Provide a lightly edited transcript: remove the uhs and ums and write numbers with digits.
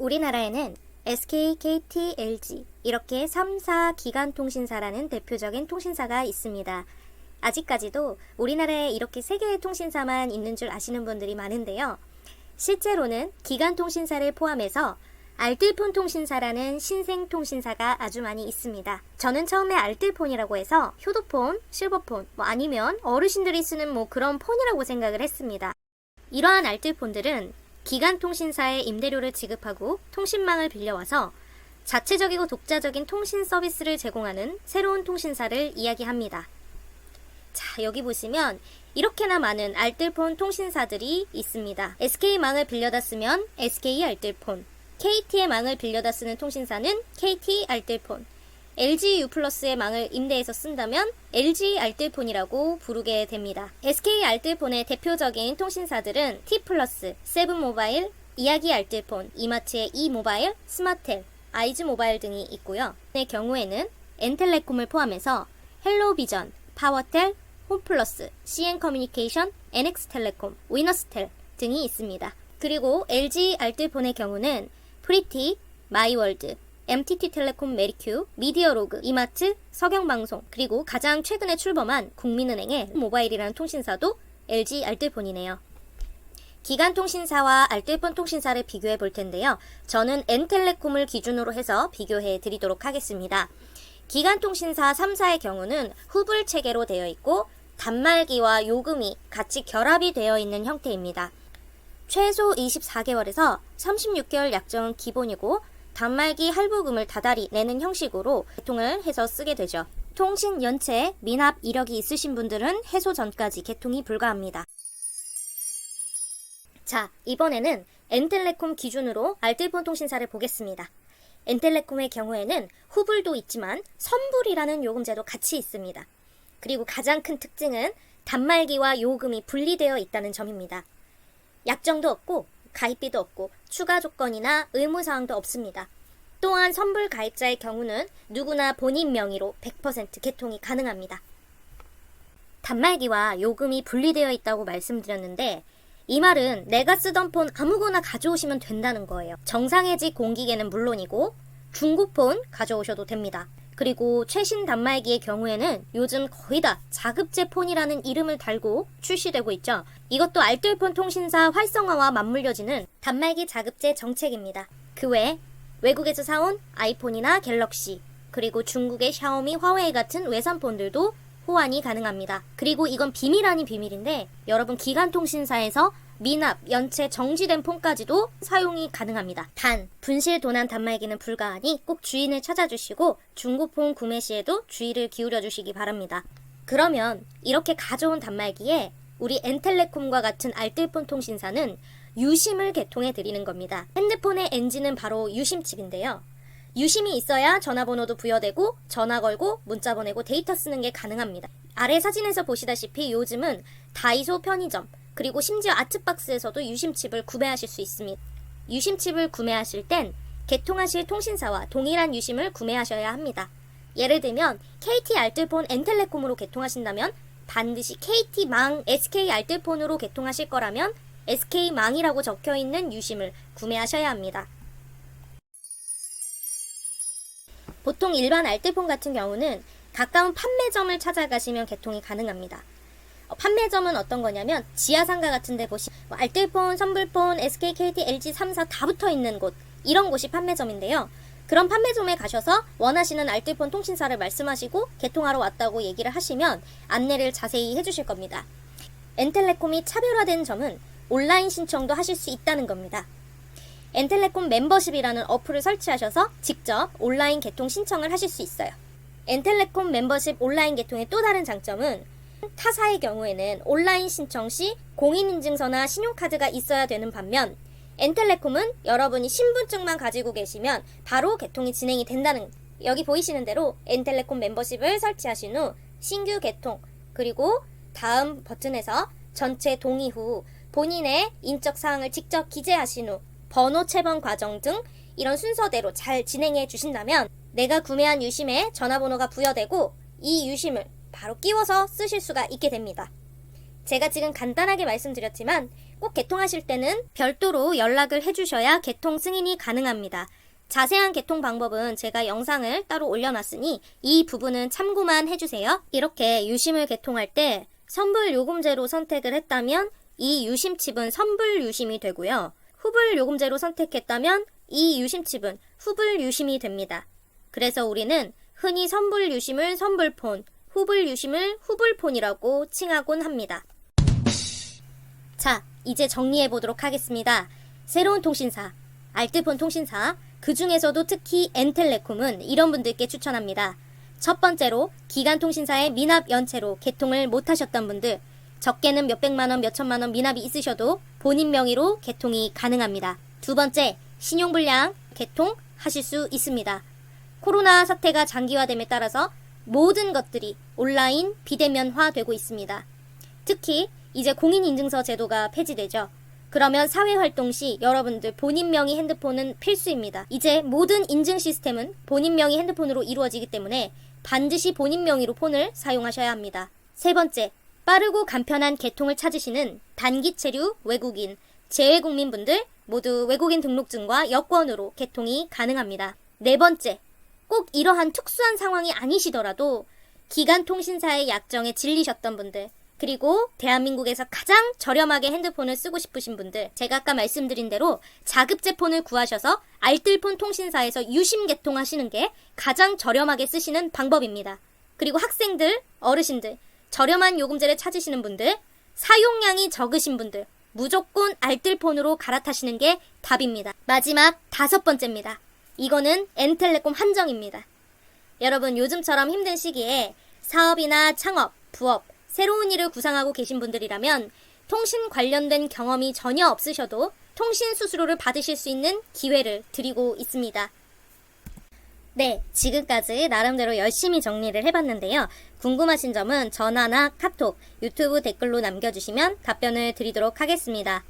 우리나라에는 SK, KT, LG 이렇게 3사 기간통신사라는 대표적인 통신사가 있습니다. 아직까지도 우리나라에 이렇게 3개의 통신사만 있는 줄 아시는 분들이 많은데요. 실제로는 기간통신사를 포함해서 알뜰폰 통신사라는 신생 통신사가 아주 많이 있습니다. 저는 처음에 알뜰폰이라고 해서 효도폰, 실버폰, 아니면 어르신들이 쓰는 그런 폰이라고 생각을 했습니다. 이러한 알뜰폰들은 기간통신사에 임대료를 지급하고 통신망을 빌려와서 자체적이고 독자적인 통신 서비스를 제공하는 새로운 통신사를 이야기합니다. 자, 여기 보시면 이렇게나 많은 알뜰폰 통신사들이 있습니다. SK망을 빌려다 쓰면 SK 알뜰폰, KT의 망을 빌려다 쓰는 통신사는 KT 알뜰폰, LG U+의 망을 임대해서 쓴다면 LG 알뜰폰이라고 부르게 됩니다. SK 알뜰폰의 대표적인 통신사들은 T+, 세븐모바일, 이야기 알뜰폰, 이마트의 이모바일, 스마텔, 아이즈모바일 등이 있고요. 의 경우에는 N텔레콤을 포함해서 헬로비전, 파워텔, 홈플러스, CN커뮤니케이션, NX텔레콤, 위너스텔 등이 있습니다. 그리고 LG 알뜰폰의 경우는 프리티, 마이월드, MTT텔레콤 메리큐, 미디어로그, 이마트, 서경방송, 그리고 가장 최근에 출범한 국민은행의 모바일이라는 통신사도 LG 알뜰폰이네요. 기간통신사와 알뜰폰 통신사를 비교해 볼 텐데요. 저는 N텔레콤을 기준으로 해서 비교해 드리도록 하겠습니다. 기간통신사 3사의 경우는 후불 체계로 되어 있고 단말기와 요금이 같이 결합이 되어 있는 형태입니다. 최소 24개월에서 36개월 약정은 기본이고 단말기 할부금을 다달이 내는 형식으로 개통을 해서 쓰게 되죠. 통신 연체 미납 이력이 있으신 분들은 해소 전까지 개통이 불가합니다. 자, 이번에는 N텔레콤 기준으로 알뜰폰 통신사를 보겠습니다. N텔레콤의 경우에는 후불도 있지만 선불이라는 요금제도 같이 있습니다. 그리고 가장 큰 특징은 단말기와 요금이 분리되어 있다는 점입니다. 약정도 없고 가입비도 없고 추가 조건이나 의무사항도 없습니다. 또한 선불 가입자의 경우는 누구나 본인 명의로 100% 개통이 가능합니다. 단말기와 요금이 분리되어 있다고 말씀드렸는데 이 말은 내가 쓰던 폰 아무거나 가져오시면 된다는 거예요. 정상해지 공기계는 물론이고 중고폰 가져오셔도 됩니다. 그리고 최신 단말기의 경우에는 요즘 거의 다 자급제 폰이라는 이름을 달고 출시되고 있죠. 이것도 알뜰폰 통신사 활성화와 맞물려지는 단말기 자급제 정책입니다. 그 외에 외국에서 사온 아이폰이나 갤럭시, 그리고 중국의 샤오미, 화웨이 같은 외산폰들도 호환이 가능합니다. 그리고 이건 비밀 아닌 비밀인데 여러분 기간통신사에서 미납, 연체 정지된 폰까지도 사용이 가능합니다. 단, 분실 도난 단말기는 불가하니 꼭 주인을 찾아주시고 중고폰 구매 시에도 주의를 기울여 주시기 바랍니다. 그러면 이렇게 가져온 단말기에 우리 N텔레콤과 같은 알뜰폰 통신사는 유심을 개통해 드리는 겁니다. 핸드폰의 엔진은 바로 유심칩인데요. 유심이 있어야 전화번호도 부여되고 전화 걸고 문자 보내고 데이터 쓰는 게 가능합니다. 아래 사진에서 보시다시피 요즘은 다이소 편의점 그리고 심지어 아트박스에서도 유심칩을 구매하실 수 있습니다. 유심칩을 구매하실 땐 개통하실 통신사와 동일한 유심을 구매하셔야 합니다. 예를 들면 KT 알뜰폰 N텔레콤으로 개통하신다면 반드시 KT망 SK 알뜰폰으로 개통하실 거라면 SK망이라고 적혀있는 유심을 구매하셔야 합니다. 보통 일반 알뜰폰 같은 경우는 가까운 판매점을 찾아가시면 개통이 가능합니다. 판매점은 어떤 거냐면 지하상가 같은 데 보시면 알뜰폰, 선불폰, SK, KT, LG 3사 다 붙어있는 곳, 이런 곳이 판매점인데요. 그런 판매점에 가셔서 원하시는 알뜰폰 통신사를 말씀하시고 개통하러 왔다고 얘기를 하시면 안내를 자세히 해주실 겁니다. N텔레콤이 차별화된 점은 온라인 신청도 하실 수 있다는 겁니다. N텔레콤 멤버십이라는 어플을 설치하셔서 직접 온라인 개통 신청을 하실 수 있어요. N텔레콤 멤버십 온라인 개통의 또 다른 장점은 타사의 경우에는 온라인 신청 시 공인인증서나 신용카드가 있어야 되는 반면 N텔레콤은 여러분이 신분증만 가지고 계시면 바로 개통이 진행이 된다는, 여기 보이시는 대로 N텔레콤 멤버십을 설치하신 후 신규 개통, 그리고 다음 버튼에서 전체 동의 후 본인의 인적 사항을 직접 기재하신 후 번호 채번 과정 등 이런 순서대로 잘 진행해 주신다면 내가 구매한 유심에 전화번호가 부여되고 이 유심을 바로 끼워서 쓰실 수가 있게 됩니다. 제가 지금 간단하게 말씀드렸지만 꼭 개통하실 때는 별도로 연락을 해주셔야 개통 승인이 가능합니다. 자세한 개통 방법은 제가 영상을 따로 올려놨으니 이 부분은 참고만 해주세요. 이렇게 유심을 개통할 때 선불요금제로 선택을 했다면 이 유심칩은 선불유심이 되고요. 후불요금제로 선택했다면 이 유심칩은 후불유심이 됩니다. 그래서 우리는 흔히 선불유심을 선불폰, 후불유심을 후불폰이라고 칭하곤 합니다. 자, 이제 정리해보도록 하겠습니다. 새로운 통신사, 알뜰폰 통신사, 그 중에서도 특히 엔텔레콤은 이런 분들께 추천합니다. 첫 번째로 기간통신사의 미납 연체로 개통을 못하셨던 분들, 적게는 몇백만원, 몇천만원 미납이 있으셔도 본인 명의로 개통이 가능합니다. 두 번째, 신용불량 개통하실 수 있습니다. 코로나 사태가 장기화됨에 따라서 모든 것들이 온라인 비대면화되고 있습니다. 특히 이제 공인인증서 제도가 폐지되죠. 그러면 사회활동 시 여러분들 본인 명의 핸드폰은 필수입니다. 이제 모든 인증 시스템은 본인 명의 핸드폰으로 이루어지기 때문에 반드시 본인 명의로 폰을 사용하셔야 합니다. 세 번째, 빠르고 간편한 개통을 찾으시는 단기 체류 외국인, 재외국민분들 모두 외국인 등록증과 여권으로 개통이 가능합니다. 네 번째, 꼭 이러한 특수한 상황이 아니시더라도 기간통신사의 약정에 질리셨던 분들, 그리고 대한민국에서 가장 저렴하게 핸드폰을 쓰고 싶으신 분들, 제가 아까 말씀드린 대로 자급제폰을 구하셔서 알뜰폰 통신사에서 유심 개통하시는 게 가장 저렴하게 쓰시는 방법입니다. 그리고 학생들, 어르신들, 저렴한 요금제를 찾으시는 분들, 사용량이 적으신 분들, 무조건 알뜰폰으로 갈아타시는 게 답입니다. 마지막 다섯 번째입니다. 이거는 엔텔레콤 한정입니다. 여러분, 요즘처럼 힘든 시기에 사업이나 창업, 부업, 새로운 일을 구상하고 계신 분들이라면 통신 관련된 경험이 전혀 없으셔도 통신 수수료를 받으실 수 있는 기회를 드리고 있습니다. 네, 지금까지 나름대로 열심히 정리를 해봤는데요. 궁금하신 점은 전화나 카톡, 유튜브 댓글로 남겨주시면 답변을 드리도록 하겠습니다.